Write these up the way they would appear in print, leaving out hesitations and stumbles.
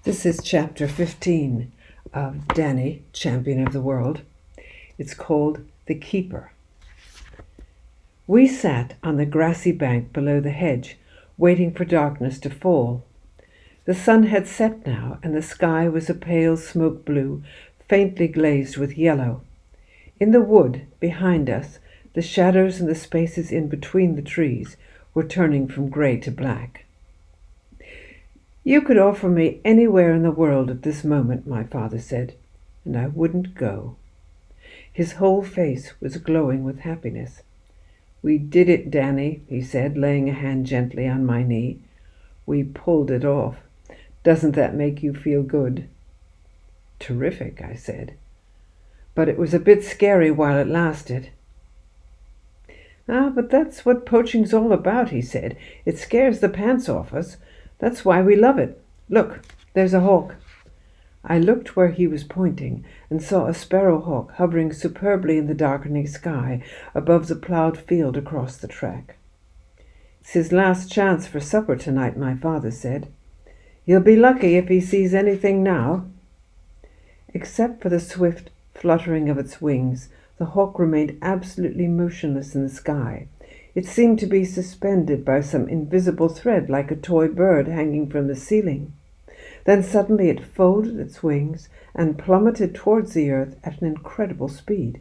This is chapter 15 of Danny, Champion of the World. It's called The Keeper. We sat on the grassy bank below the hedge, waiting for darkness to fall. The sun had set now, and the sky was a pale smoke blue, faintly glazed with yellow. In the wood, behind us, the shadows and the spaces in between the trees were turning from grey to black. "You could offer me anywhere in the world at this moment," my father said, "and I wouldn't go." His whole face was glowing with happiness. "We did it, Danny," he said, laying a hand gently on my knee. "We pulled it off. Doesn't that make you feel good?" "Terrific," I said. "But it was a bit scary while it lasted." But that's what poaching's all about," he said. "It scares the pants off us. That's why we love it. Look, there's a hawk." I looked where he was pointing and saw a sparrowhawk hovering superbly in the darkening sky above the ploughed field across the track. "It's his last chance for supper tonight," my father said. "He'll be lucky if he sees anything now." Except for the swift fluttering of its wings, the hawk remained absolutely motionless in the sky. It seemed to be suspended by some invisible thread like a toy bird hanging from the ceiling. Then suddenly it folded its wings and plummeted towards the earth at an incredible speed.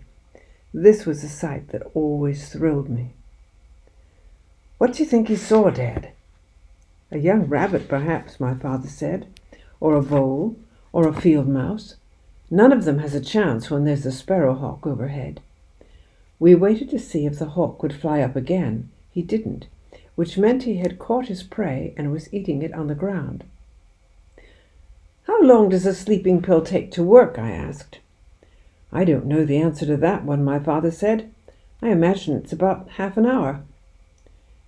This was a sight that always thrilled me. "What do you think he saw, Dad?" "A young rabbit, perhaps," my father said, "or a vole, or a field mouse. None of them has a chance when there's a sparrowhawk overhead." We waited to see if the hawk would fly up again. He didn't, which meant he had caught his prey and was eating it on the ground. "How long does a sleeping pill take to work?" I asked. "I don't know the answer to that one," my father said. "I imagine it's about half an hour."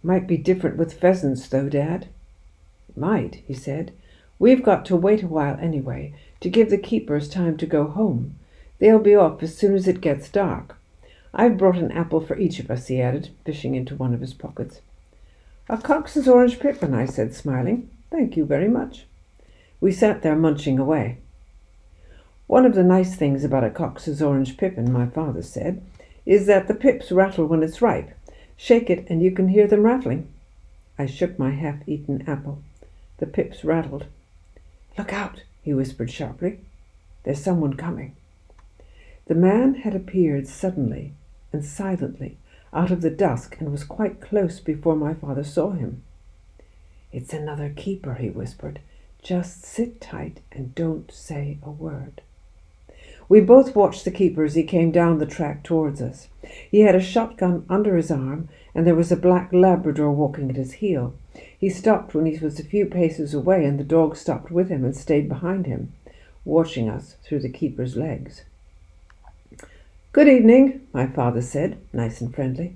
"Might be different with pheasants, though, Dad." "It might," he said. "We've got to wait a while anyway, to give the keepers time to go home. They'll be off as soon as it gets dark. I've brought an apple for each of us," he added, fishing into one of his pockets. "A Cox's orange pippin," I said, smiling. "Thank you very much." We sat there munching away. "One of the nice things about a Cox's orange pippin," my father said, "is that the pips rattle when it's ripe. Shake it and you can hear them rattling." I shook my half-eaten apple. The pips rattled. "Look out," he whispered sharply. "There's someone coming." The man had appeared suddenly and silently out of the dusk and was quite close before my father saw him. "It's another keeper," he whispered. "Just sit tight and don't say a word." We both watched the keeper as he came down the track towards us. He had a shotgun under his arm, and there was a black Labrador walking at his heel. He stopped when he was a few paces away, and the dog stopped with him and stayed behind him, watching us through the keeper's legs. "Good evening," my father said, nice and friendly.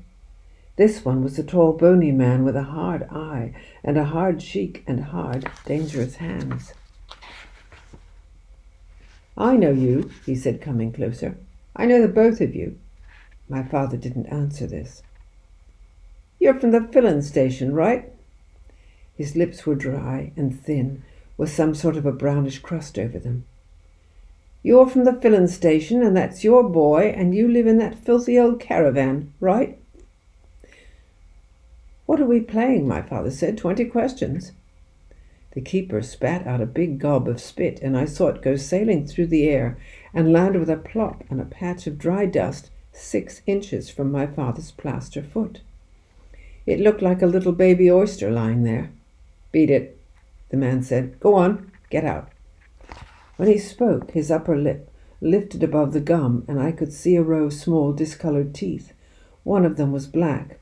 This one was a tall, bony man with a hard eye and a hard cheek and hard, dangerous hands. "I know you," he said, coming closer. "I know the both of you." My father didn't answer this. "You're from the filling station, right?" His lips were dry and thin, with some sort of a brownish crust over them. "You're from the filling station, and that's your boy, and you live in that filthy old caravan, right?" "What are we playing?" my father said. 20 questions. The keeper spat out a big gob of spit, and I saw it go sailing through the air and land with a plop on a patch of dry dust 6 inches from my father's plaster foot. It looked like a little baby oyster lying there. "Beat it," the man said. "Go on, get out." When he spoke, his upper lip lifted above the gum, and I could see a row of small discolored teeth. One of them was black.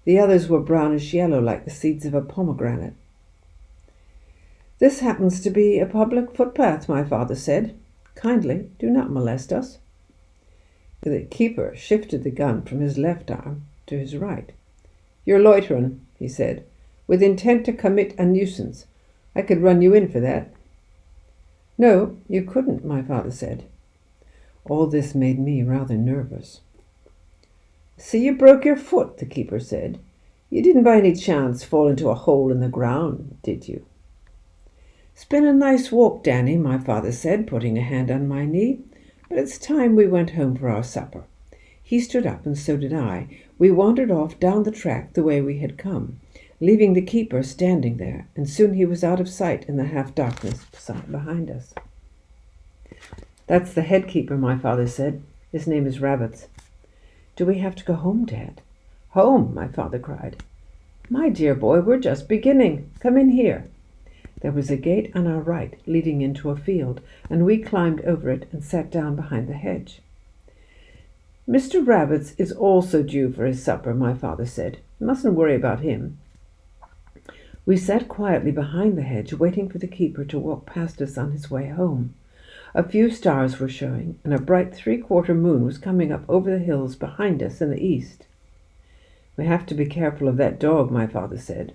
The others were brownish-yellow, like the seeds of a pomegranate. "This happens to be a public footpath," my father said. "Kindly do not molest us." The keeper shifted the gun from his left arm to his right. "You're loitering," he said, "with intent to commit a nuisance. I could run you in for that." "No, you couldn't," my father said. All this made me rather nervous. "See, you broke your foot," the keeper said. "You didn't by any chance fall into a hole in the ground, did you?" "It's been a nice walk, Danny," my father said, putting a hand on my knee, "but it's time we went home for our supper." He stood up, and so did I. We wandered off down the track the way we had come, leaving the keeper standing there, and soon he was out of sight in the half-darkness behind us. "That's the head keeper," my father said. "His name is Rabbits." "Do we have to go home, Dad?" "Home!" my father cried. "My dear boy, we're just beginning. Come in here." There was a gate on our right leading into a field, and we climbed over it and sat down behind the hedge. "Mr. Rabbits is also due for his supper," my father said. "You mustn't worry about him." We sat quietly behind the hedge, waiting for the keeper to walk past us on his way home. A few stars were showing, and a bright three-quarter moon was coming up over the hills behind us in the east. "We have to be careful of that dog," my father said.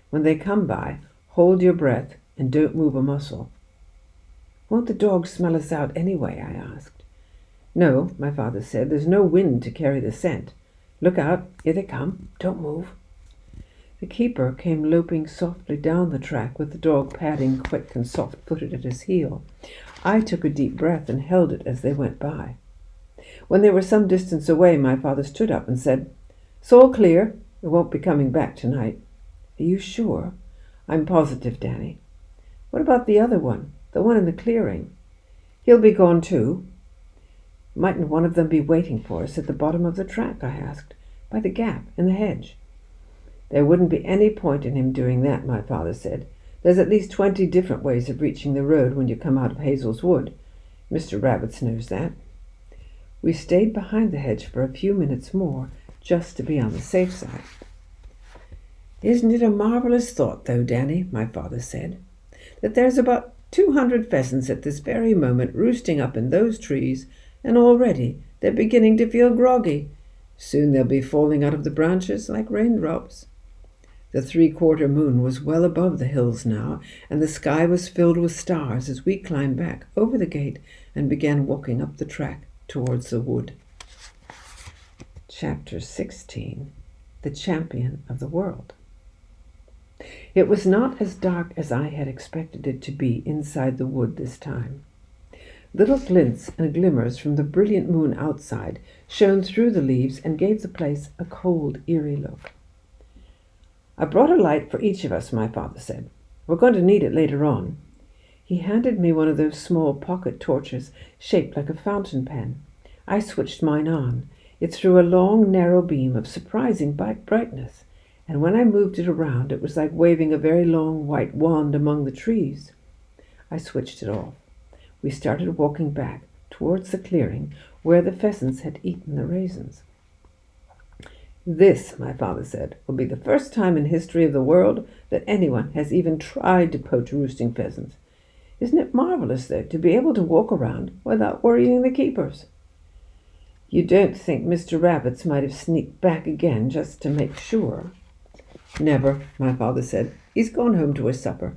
"When they come by, hold your breath and don't move a muscle." "Won't the dog smell us out anyway?" I asked. "No," my father said. "There's no wind to carry the scent. Look out, here they come. Don't move." The keeper came loping softly down the track with the dog padding quick and soft-footed at his heel. I took a deep breath and held it as they went by. When they were some distance away, my father stood up and said, "It's all clear. It won't be coming back tonight." "Are you sure?" "I'm positive, Danny." "What about the other one, the one in the clearing?" "He'll be gone too." "Mightn't one of them be waiting for us at the bottom of the track?" I asked. "By the gap in the hedge?" "There wouldn't be any point in him doing that," my father said. "There's at least 20 different ways of reaching the road when you come out of Hazel's Wood. Mr. Rabbits knows that." We stayed behind the hedge for a few minutes more, just to be on the safe side. "Isn't it a marvelous thought, though, Danny," my father said, "that there's about 200 pheasants at this very moment roosting up in those trees, and already they're beginning to feel groggy. Soon they'll be falling out of the branches like raindrops." The three-quarter moon was well above the hills now, and the sky was filled with stars as we climbed back over the gate and began walking up the track towards the wood. Chapter 16. The Champion of the World. It was not as dark as I had expected it to be inside the wood this time. Little glints and glimmers from the brilliant moon outside shone through the leaves and gave the place a cold, eerie look. "I brought a light for each of us," my father said. "We're going to need it later on." He handed me one of those small pocket torches shaped like a fountain pen. I switched mine on. It threw a long, narrow beam of surprising brightness, and when I moved it around, it was like waving a very long white wand among the trees. I switched it off. We started walking back towards the clearing where the pheasants had eaten the raisins. "This," my father said, "will be the first time in history of the world that anyone has even tried to poach roosting pheasants. Isn't it marvelous, though, to be able to walk around without worrying the keepers?" "You don't think Mr. Rabbits might have sneaked back again just to make sure?" "Never," my father said. "He's gone home to his supper."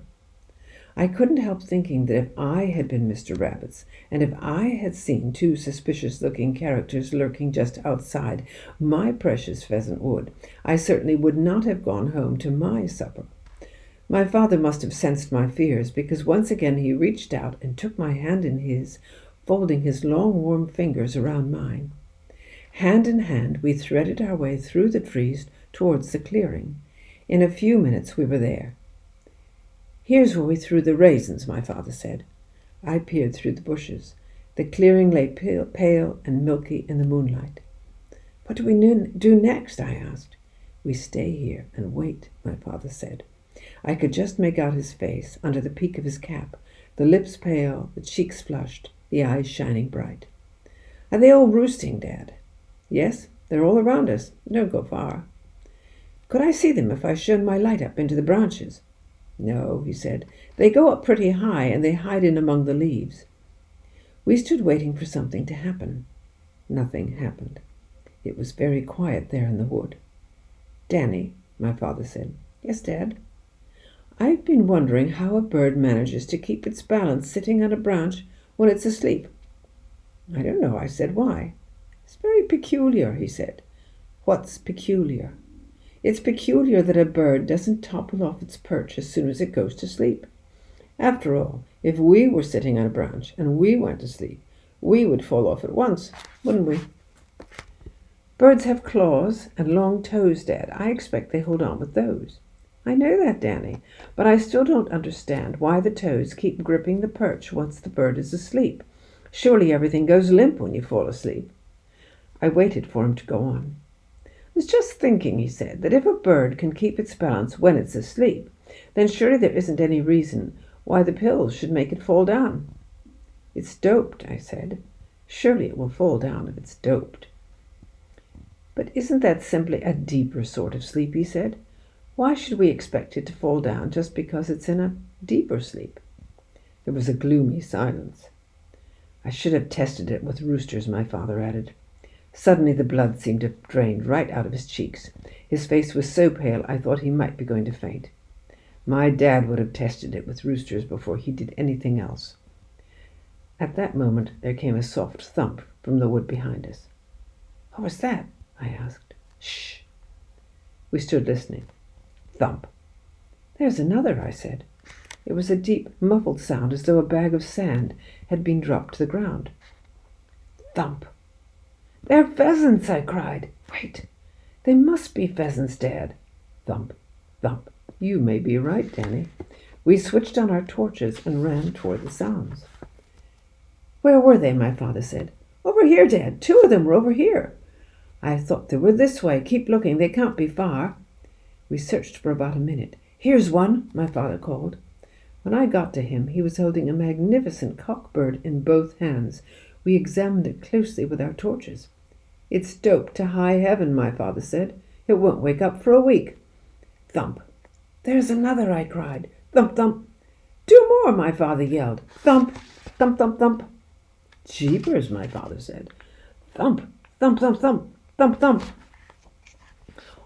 I couldn't help thinking that if I had been Mr. Rabbits, and if I had seen 2 suspicious-looking characters lurking just outside my precious pheasant wood, I certainly would not have gone home to my supper. My father must have sensed my fears, because once again he reached out and took my hand in his, folding his long, warm fingers around mine. Hand in hand, we threaded our way through the trees towards the clearing. In a few minutes we were there. "Here's where we threw the raisins," my father said. I peered through the bushes. The clearing lay pale and milky in the moonlight. "What do we do next?" I asked. "We stay here and wait," my father said. I could just make out his face under the peak of his cap, the lips pale, the cheeks flushed, the eyes shining bright. "Are they all roosting, Dad?" "Yes, they're all around us. Don't go far." "Could I see them if I shone my light up into the branches?" "No," he said. "They go up pretty high, and they hide in among the leaves." We stood waiting for something to happen. Nothing happened. It was very quiet there in the wood. "Danny," my father said. "Yes, Dad?" "I've been wondering how a bird manages to keep its balance sitting on a branch when it's asleep." "I don't know," I said. "Why?" "It's very peculiar," he said. "What's peculiar?" "It's peculiar that a bird doesn't topple off its perch as soon as it goes to sleep. After all, if we were sitting on a branch and we went to sleep, we would fall off at once, wouldn't we? Birds have claws and long toes, Dad. I expect they hold on with those. I know that, Danny, but I still don't understand why the toes keep gripping the perch once the bird is asleep. Surely everything goes limp when you fall asleep. I waited for him to go on. I was just thinking, he said, that if a bird can keep its balance when it's asleep, then surely there isn't any reason why the pills should make it fall down. It's doped, I said. Surely it will fall down if it's doped. But isn't that simply a deeper sort of sleep, he said. Why should we expect it to fall down just because it's in a deeper sleep? There was a gloomy silence. I should have tested it with roosters, my father added. Suddenly the blood seemed to have drained right out of his cheeks. His face was so pale I thought he might be going to faint. My dad would have tested it with roosters before he did anything else. At that moment there came a soft thump from the wood behind us. What was that? I asked. Shh. We stood listening. Thump. There's another, I said. It was a deep, muffled sound as though a bag of sand had been dropped to the ground. Thump. They're pheasants, I cried. Wait, they must be pheasants, Dad. Thump, thump. You may be right, Danny. We switched on our torches and ran toward the sounds. Where were they? My father said. Over here, Dad. 2 of them were over here. I thought they were this way. Keep looking. They can't be far. We searched for about a minute. Here's one, my father called. When I got to him, he was holding a magnificent cockbird in both hands. We examined it closely with our torches. It's doped to high heaven, my father said. It won't wake up for a week. Thump. There's another, I cried. Thump, thump. 2 more, my father yelled. Thump, thump, thump, thump. Jeepers, my father said. Thump, thump, thump, thump, thump, thump.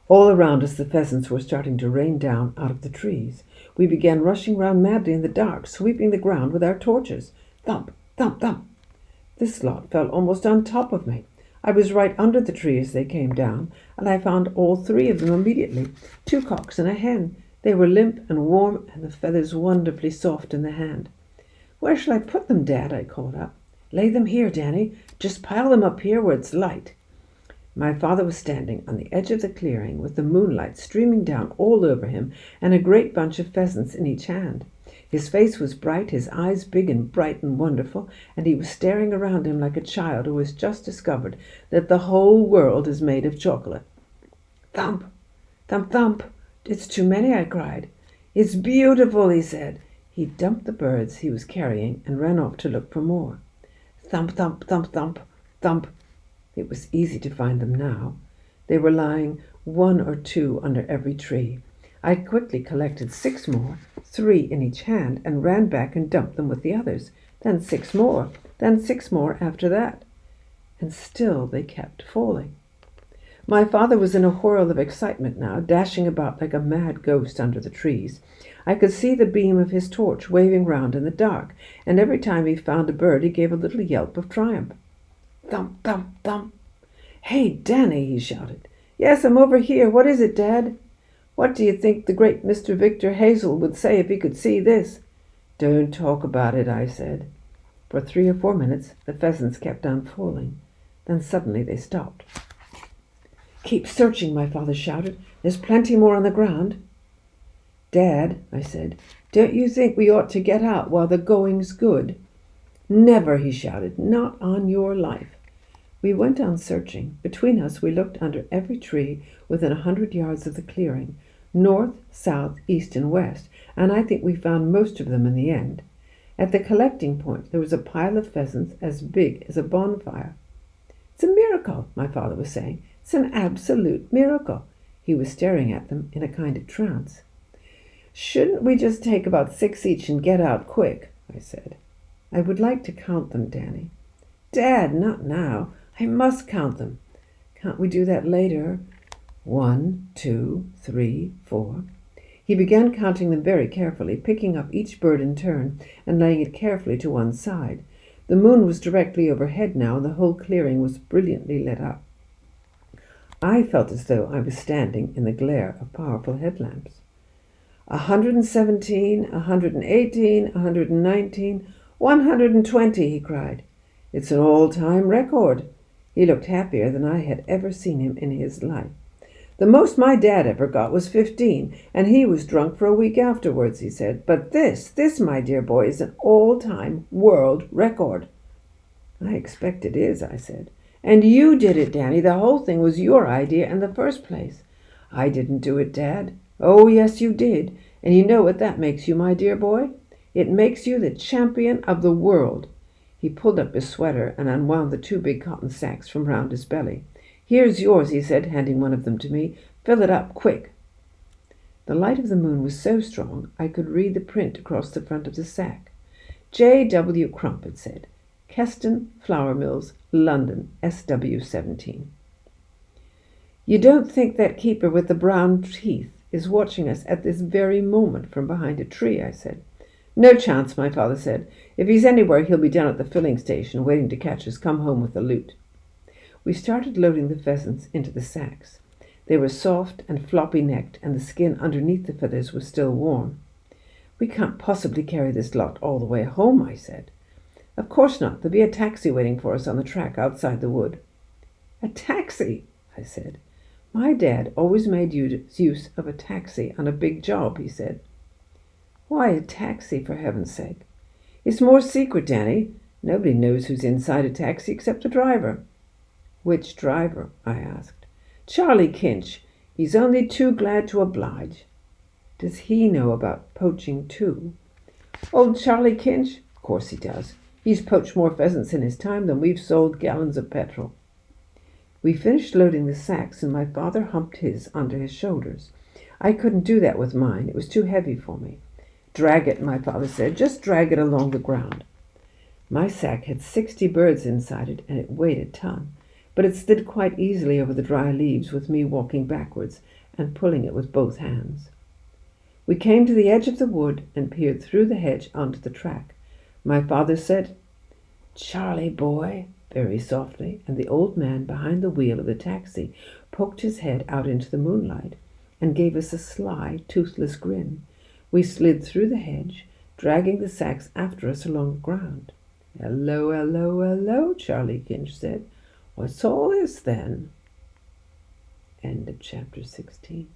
All around us the pheasants were starting to rain down out of the trees. We began rushing round madly in the dark, sweeping the ground with our torches. Thump, thump, thump. This lot fell almost on top of me. I was right under the tree as they came down, and I found all 3 of them immediately. 2 cocks and a hen. They were limp and warm, and the feathers wonderfully soft in the hand. Where shall I put them, Dad? I called up. Lay them here, Danny. Just pile them up here where it's light. My father was standing on the edge of the clearing with the moonlight streaming down all over him and a great bunch of pheasants in each hand. His face was bright, his eyes big and bright and wonderful, and he was staring around him like a child who has just discovered that the whole world is made of chocolate. Thump, thump, thump. It's too many, I cried. It's beautiful, he said. He dumped the birds he was carrying and ran off to look for more. Thump, thump, thump, thump, thump. It was easy to find them now. They were lying 1 or 2 under every tree. I quickly collected 6 more, 3 in each hand, and ran back and dumped them with the others. Then 6 more, then 6 more after that. And still they kept falling. My father was in a whirl of excitement now, dashing about like a mad ghost under the trees. I could see the beam of his torch waving round in the dark, and every time he found a bird he gave a little yelp of triumph. Thump, thump, thump. Hey, Danny, he shouted. Yes, I'm over here. What is it, Dad? What do you think the great Mr. Victor Hazel would say if he could see this? Don't talk about it, I said. For 3 or 4 minutes the pheasants kept on falling. Then suddenly they stopped. Keep searching, my father shouted. There's plenty more on the ground. Dad, I said, don't you think we ought to get out while the going's good? Never, he shouted, not on your life. We went on searching. Between us we looked under every tree within 100 yards of the clearing, north, south, east, and west, and I think we found most of them in the end. At the collecting point there was a pile of pheasants as big as a bonfire. It's a miracle, my father was saying. It's an absolute miracle. He was staring at them in a kind of trance. Shouldn't we just take about 6 each and get out quick? I said. I would like to count them, Danny. Dad, not now. I must count them. Can't we do that later? 1, 2, 3, 4. He began counting them very carefully, picking up each bird in turn and laying it carefully to one side. The moon was directly overhead now, and the whole clearing was brilliantly lit up. I felt as though I was standing in the glare of powerful headlamps. 117, 118, 119, 120, he cried. It's an all-time record. He looked happier than I had ever seen him in his life. The most my dad ever got was 15, and he was drunk for a week afterwards, he said. But this, my dear boy, is an all-time world record. I expect it is, I said. And you did it, Danny. The whole thing was your idea in the first place. I didn't do it, Dad. Oh, yes, you did. And you know what that makes you, my dear boy? It makes you the champion of the world. He pulled up his sweater and unwound the 2 big cotton sacks from round his belly. Here's yours, he said, handing one of them to me. Fill it up, quick. The light of the moon was so strong I could read the print across the front of the sack. J.W. Crump, it said. Keston Flour Mills, London, SW17. You don't think that keeper with the brown teeth is watching us at this very moment from behind a tree, I said. No chance, my father said. If he's anywhere, he'll be down at the filling station waiting to catch us come home with the loot. We started loading the pheasants into the sacks. They were soft and floppy-necked, and the skin underneath the feathers was still warm. We can't possibly carry this lot all the way home, I said. Of course not. There'll be a taxi waiting for us on the track outside the wood. A taxi, I said. My dad always made use of a taxi on a big job, he said. Why a taxi, for heaven's sake? It's more secret, Danny. Nobody knows who's inside a taxi except the driver. Which driver? I asked. Charlie Kinch. He's only too glad to oblige. Does he know about poaching too? Old Charlie Kinch? Of course he does. He's poached more pheasants in his time than we've sold gallons of petrol. We finished loading the sacks, and my father humped his onto his shoulders. I couldn't do that with mine. It was too heavy for me. Drag it, my father said. Just drag it along the ground. My sack had 60 birds inside it, and it weighed a ton, but it slid quite easily over the dry leaves with me walking backwards and pulling it with both hands. We came to the edge of the wood and peered through the hedge onto the track. My father said, Charlie, boy, very softly, and the old man behind the wheel of the taxi poked his head out into the moonlight and gave us a sly, toothless grin. We slid through the hedge, dragging the sacks after us along the ground. Hello, hello, hello, Charlie Kinch said. What's all this, then? End of chapter 16.